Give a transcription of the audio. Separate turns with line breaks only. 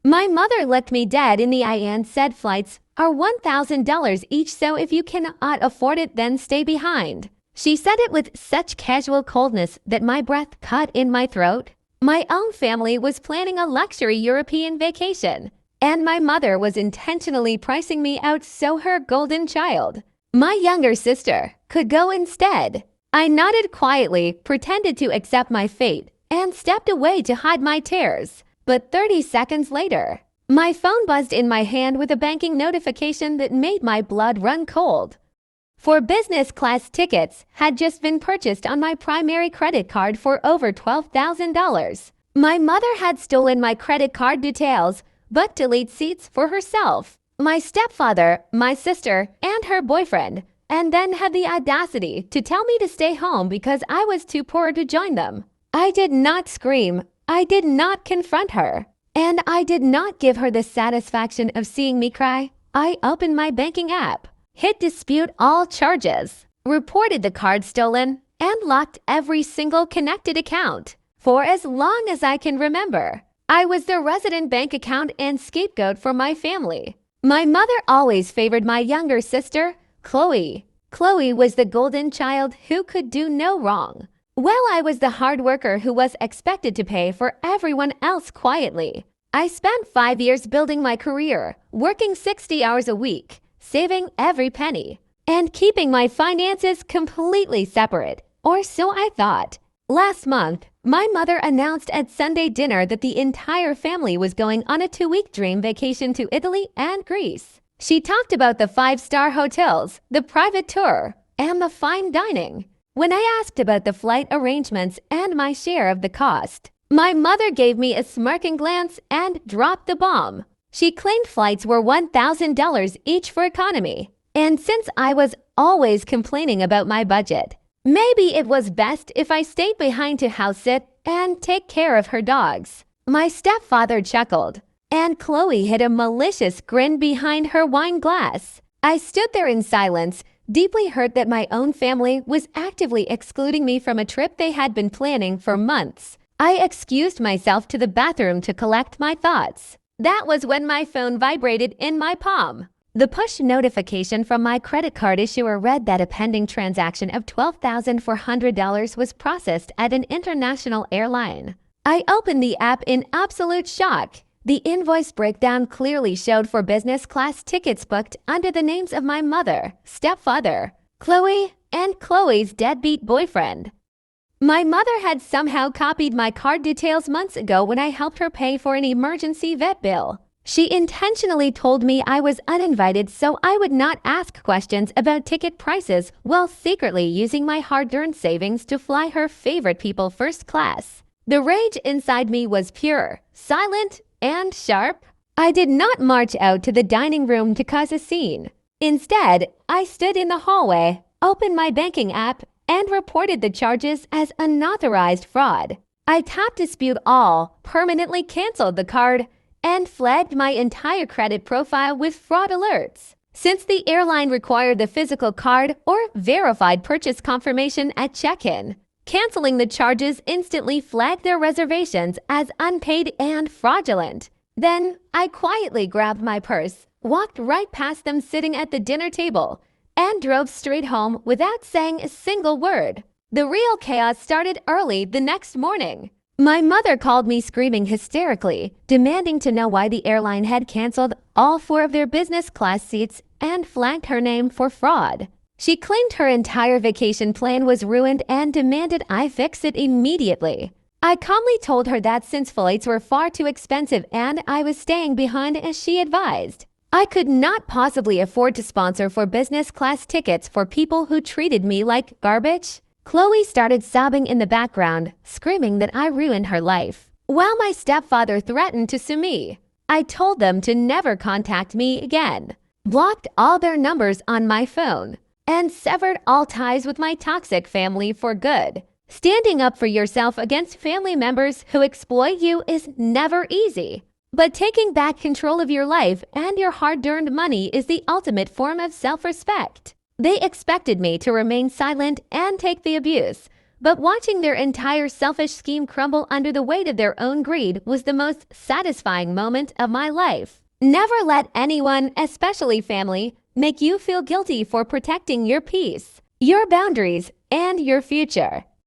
My mother looked me dead in the eye and said flights are $1,000 each, so if you cannot afford it, then stay behind. She said it with such casual coldness that my breath caught in my throat. My own family was planning a luxury European vacation, and my mother was intentionally pricing me out so her golden child, my younger sister, could go instead. I nodded quietly, pretended to accept my fate, and stepped away to hide my tears. But 30 seconds later, my phone buzzed in my hand with a banking notification that made my blood run cold. For business class tickets had just been purchased on my primary credit card for over $12,000. My mother had stolen my credit card details, booked elite seats for herself, my stepfather, my sister, and her boyfriend, and then had the audacity to tell me to stay home because I was too poor to join them. I did not scream. I did not confront her, and I did not give her the satisfaction of seeing me cry. I opened my banking app, hit dispute all charges, reported the card stolen, and locked every single connected account. For as long as I can remember, I was the resident bank account and scapegoat for my family. My mother always favored my younger sister, Chloe. Chloe was the golden child who could do no wrong, while I was the hard worker who was expected to pay for everyone else quietly. I spent 5 years building my career, working 60 hours a week, saving every penny, and keeping my finances completely separate, or so I thought. Last month, my mother announced at Sunday dinner that the entire family was going on a 2-week dream vacation to Italy and Greece. She talked about the 5-star hotels, the private tour, and the fine dining. When I asked about the flight arrangements and my share of the cost, my mother gave me a smirking glance and dropped the bomb. She claimed flights were $1,000 each for economy, and since I was always complaining about my budget, maybe it was best if I stayed behind to house sit and take care of her dogs. My stepfather chuckled, and Chloe hid a malicious grin behind her wine glass. I stood there in silence, deeply hurt that my own family was actively excluding me from a trip they had been planning for months. I excused myself to the bathroom to collect my thoughts. That was when my phone vibrated in my palm. The push notification from my credit card issuer read that a pending transaction of $12,400 was processed at an international airline. I opened the app in absolute shock. The invoice breakdown clearly showed for business class tickets booked under the names of my mother, stepfather, Chloe, and Chloe's deadbeat boyfriend. My mother had somehow copied my card details months ago when I helped her pay for an emergency vet bill. She intentionally told me I was uninvited so I would not ask questions about ticket prices while secretly using my hard-earned savings to fly her favorite people first class. The rage inside me was pure, silent, and sharp. I did not march out to the dining room to cause a scene. Instead, I stood in the hallway, opened my banking app, and reported the charges as unauthorized fraud. I tapped dispute all, permanently canceled the card, and flagged my entire credit profile with fraud alerts. Since the airline required the physical card or verified purchase confirmation at check-in, canceling the charges instantly flagged their reservations as unpaid and fraudulent. Then I quietly grabbed my purse, walked right past them sitting at the dinner table, and drove straight home without saying a single word. The real chaos started early the next morning. My mother called me screaming hysterically, demanding to know why the airline had canceled all 4 of their business class seats and flagged her name for fraud. She claimed her entire vacation plan was ruined and demanded I fix it immediately. I calmly told her that since flights were far too expensive and I was staying behind as she advised, I could not possibly afford to sponsor for business class tickets for people who treated me like garbage. Chloe started sobbing in the background, screaming that I ruined her life, while my stepfather threatened to sue me. I told them to never contact me again, blocked all their numbers on my phone, and severed all ties with my toxic family for good. Standing up for yourself against family members who exploit you is never easy, but taking back control of your life and your hard-earned money is the ultimate form of self-respect. They expected me to remain silent and take the abuse, But watching their entire selfish scheme crumble under the weight of their own greed was the most satisfying moment of my life. Never let anyone, especially family, make you feel guilty for protecting your peace, your boundaries, and your future.